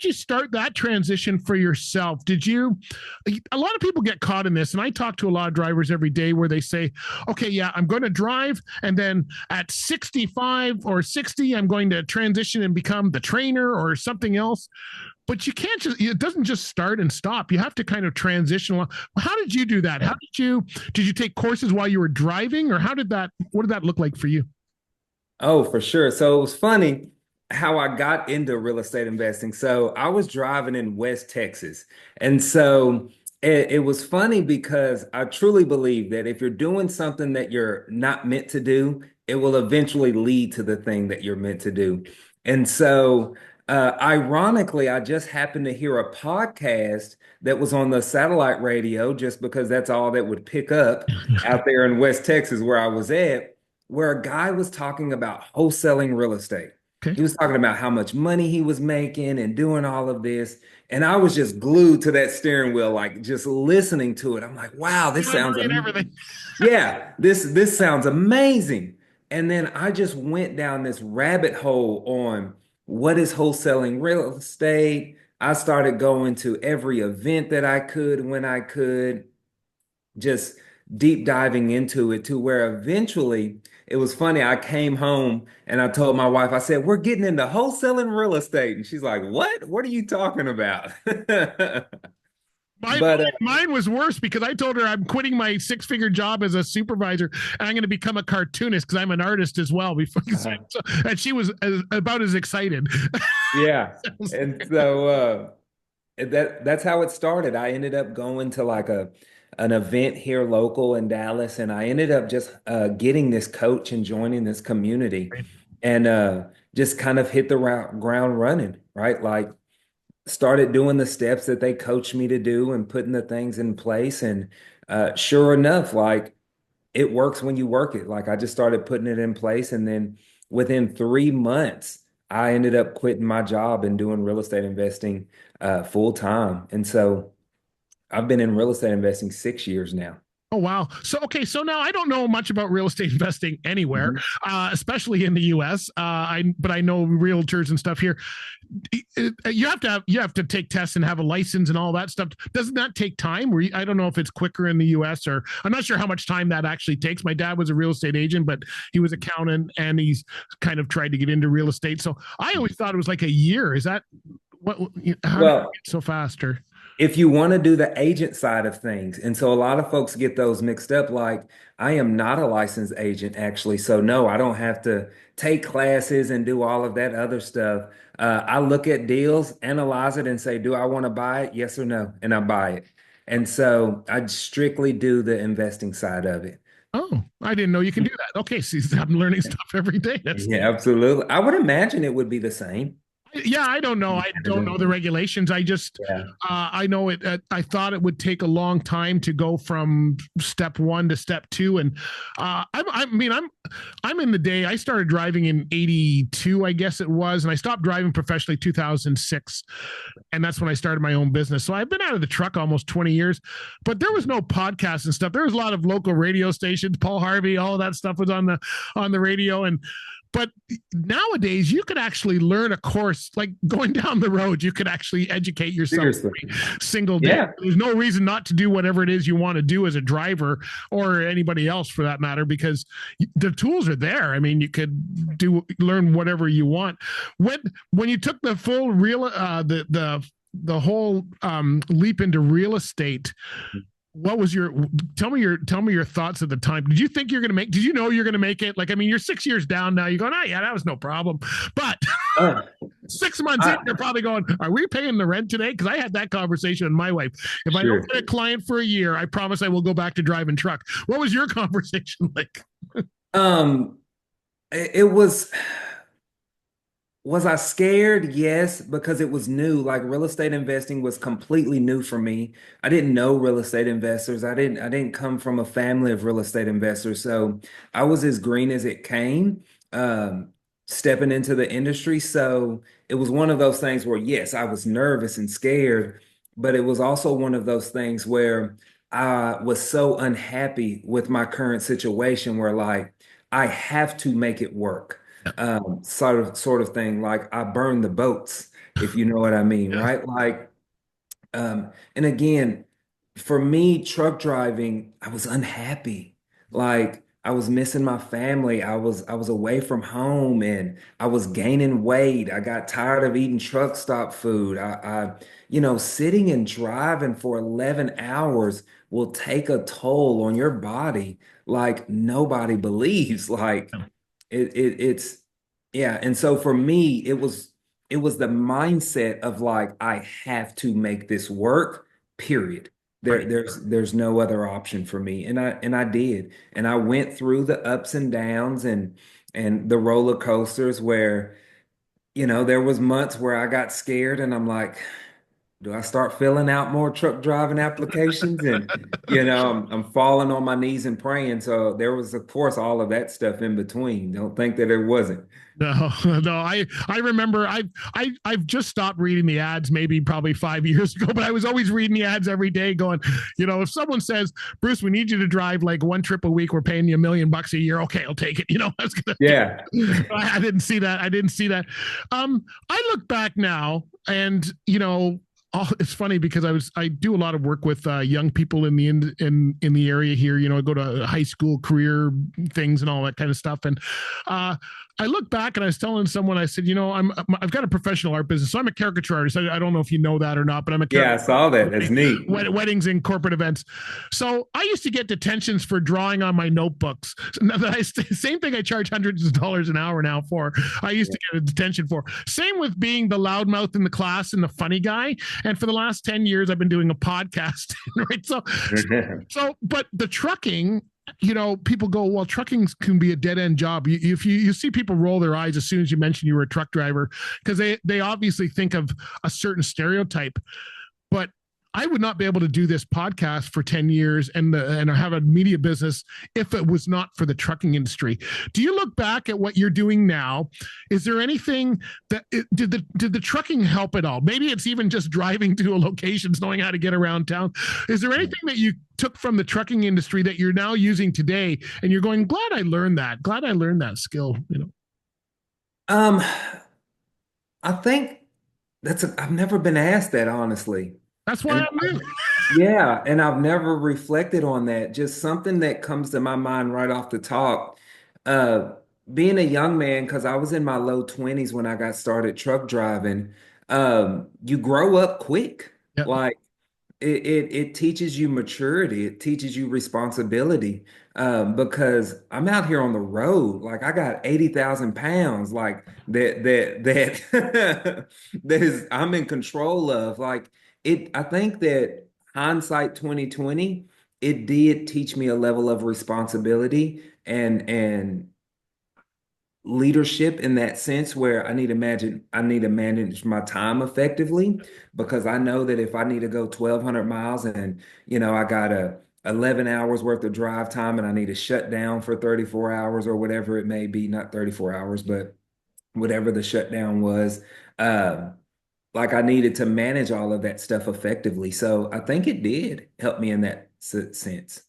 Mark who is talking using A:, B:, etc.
A: did you start that transition for yourself? A lot of people get caught in this, and I talk to a lot of drivers every day where they say, okay, yeah, I'm going to drive, and then at 65 or 60, I'm going to transition and become the trainer or something else. But you can't it doesn't just start and stop. You have to kind of transition. How did you do that? Did you take courses while you were driving, or what did that look like for you?
B: Oh, for sure. So it was funny how I got into real estate investing. So I was driving in West Texas. And so it was funny because I truly believe that if you're doing something that you're not meant to do, it will eventually lead to the thing that you're meant to do. And so, ironically, I just happened to hear a podcast that was on the satellite radio just because that's all that would pick up out there in West Texas where I was at, where a guy was talking about wholesaling real estate.
A: Okay.
B: He was talking about how much money he was making and doing all of this. And I was just glued to that steering wheel, like just listening to it. I'm like, wow, this sounds
A: Everything.
B: yeah, this sounds amazing. And then I just went down this rabbit hole on what is wholesaling real estate. I started going to every event that I could when I could, just deep diving into it to where eventually it was funny. I came home and I told my wife, I said, we're getting into wholesaling real estate. And she's like, what? What are you talking about?
A: Mine,
B: But
A: mine was worse because I told her I'm quitting my six-figure job as a supervisor and I'm going to become a cartoonist because I'm an artist as well. And she was about as excited.
B: yeah. And so that's how it started. I ended up going to like an event here local in Dallas, and I ended up just getting this coach and joining this community, and just kind of hit the ground running, right? Like started doing the steps that they coached me to do and putting the things in place, and sure enough, like it works when you work it. Like I just started putting it in place, and then within 3 months, I ended up quitting my job and doing real estate investing full time, and so. I've been in real estate investing 6 years now.
A: Oh wow! So now I don't know much about real estate investing anywhere,
B: Mhm.
A: especially in the U.S. But I know realtors and stuff here. You have to take tests and have a license and all that stuff. Doesn't that take time? I don't know if it's quicker in the U.S. or I'm not sure how much time that actually takes. My dad was a real estate agent, but he was accountant and he's kind of tried to get into real estate. So I always thought it was like a year. Is that what? How did it
B: Well,
A: get so faster?
B: if you want to do the agent side of things, and so a lot of folks get those mixed up, like I am not a licensed agent actually. So no, I don't have to take classes and do all of that other stuff. I look at deals, analyze it, and say, do I want to buy it? Yes or no? And I buy it. And so I strictly do the investing side of it.
A: Oh, I didn't know you can do that. Okay, see, I'm learning stuff every day. That's
B: Yeah, absolutely. I would imagine it would be the same.
A: yeah. I don't know. I don't know the regulations.
B: Yeah.
A: I know it. I thought it would take a long time to go from step one to step two, and I'm in the day. I started driving in '82, I guess it was, and I stopped driving professionally 2006, and that's when I started my own business. So I've been out of the truck almost 20 years, but there was no podcasts and stuff. There was a lot of local radio stations. Paul Harvey, all of that stuff was on the radio, and but nowadays you could actually learn a course like going down the road. You could actually educate yourself
B: Seriously.
A: every single day.
B: Yeah.
A: There's no reason not to do whatever it is you want to do as a driver or anybody else for that matter, because the tools are there. I mean, you could learn whatever you want. When you took the full the whole leap into real estate, what was tell me your thoughts at the time? Did you think did you know you're going to make it? Like, I mean, you're 6 years down now. You're going, oh yeah, that was no problem. But
B: Uh,
A: 6 months in,
B: I,
A: you're probably going, are we paying the rent today? Because I had that conversation with my wife. If I don't
B: sure.
A: get a client for a year, I promise I will go back to driving truck. What was your conversation like?
B: Um, it was I scared? Yes, because it was new. Like real estate investing was completely new for me. I didn't know real estate investors. I didn't come from a family of real estate investors. So I was as green as it came, stepping into the industry. So it was one of those things where, yes, I was nervous and scared, but it was also one of those things where I was so unhappy with my current situation where like I have to make it work, sort of thing. Like I burn the boats, if you know what I mean,
A: Yes.
B: right? Like, and again, for me, truck driving, I was unhappy. Like I was missing my family. I was away from home and I was gaining weight. I got tired of eating truck stop food. Sitting and driving for 11 hours will take a toll on your body like nobody believes. Like it's yeah. And so for me, it was the mindset of like I have to make this work, period.
A: Right.
B: There's no other option for me. And I did. And I went through the ups and downs and the roller coasters where, there was months where I got scared and I'm like, do I start filling out more truck driving applications? And I'm falling on my knees and praying. So there was, of course, all of that stuff in between. Don't think that it wasn't.
A: No, no. I remember I've just stopped reading the ads maybe probably 5 years ago, but I was always reading the ads every day going, if someone says, Bruce, we need you to drive like one trip a week, we're paying you $1 million a year. Okay, I'll take it. I was gonna do
B: Yeah.
A: it. I didn't see that. I didn't see that. I look back now and it's funny because I do a lot of work with young people in the area here. I go to high school career things and all that kind of stuff. And I look back and I was telling someone, I said, I've got a professional art business, so I'm a caricature artist. I don't know if you know that or not, but I'm a
B: Yeah, I
A: caricature
B: saw that. That's neat.
A: weddings and corporate events. So I used to get detentions for drawing on my notebooks. Same thing I charge hundreds of dollars an hour now for. I used to get a detention for. Same with being the loudmouth in the class and the funny guy. And for the last 10 years, I've been doing a podcast, right? But the trucking, people go, well, trucking can be a dead end job. If you see people roll their eyes as soon as you mention you were a truck driver, because they obviously think of a certain stereotype. But I would not be able to do this podcast for 10 years and have a media business if it was not for the trucking industry. Do you look back at what you're doing now? Is there anything that did the trucking help at all? Maybe it's even just driving to locations, knowing how to get around town. Is there anything that you took from the trucking industry that you're now using today and you're going, glad I learned that skill,
B: Um, I think I've never been asked that, honestly.
A: That's why
B: And
A: I'm new.
B: yeah, and I've never reflected on that. Just something that comes to my mind right off the top. Uh, Being a young man, because I was in my low 20s when I got started truck driving, you grow up quick.
A: Yep.
B: Like it teaches you maturity, it teaches you responsibility. Because I'm out here on the road, like I got 80,000 pounds, like that that is I'm in control of. Like I think that hindsight 2020, it did teach me a level of responsibility and leadership in that sense where I need to manage my time effectively because I know that if I need to go 1,200 miles and I got a 11 hours worth of drive time and I need to shut down for 34 hours or whatever it may be, not 34 hours, but whatever the shutdown was, uh, like I needed to manage all of that stuff effectively. So I think it did help me in that sense.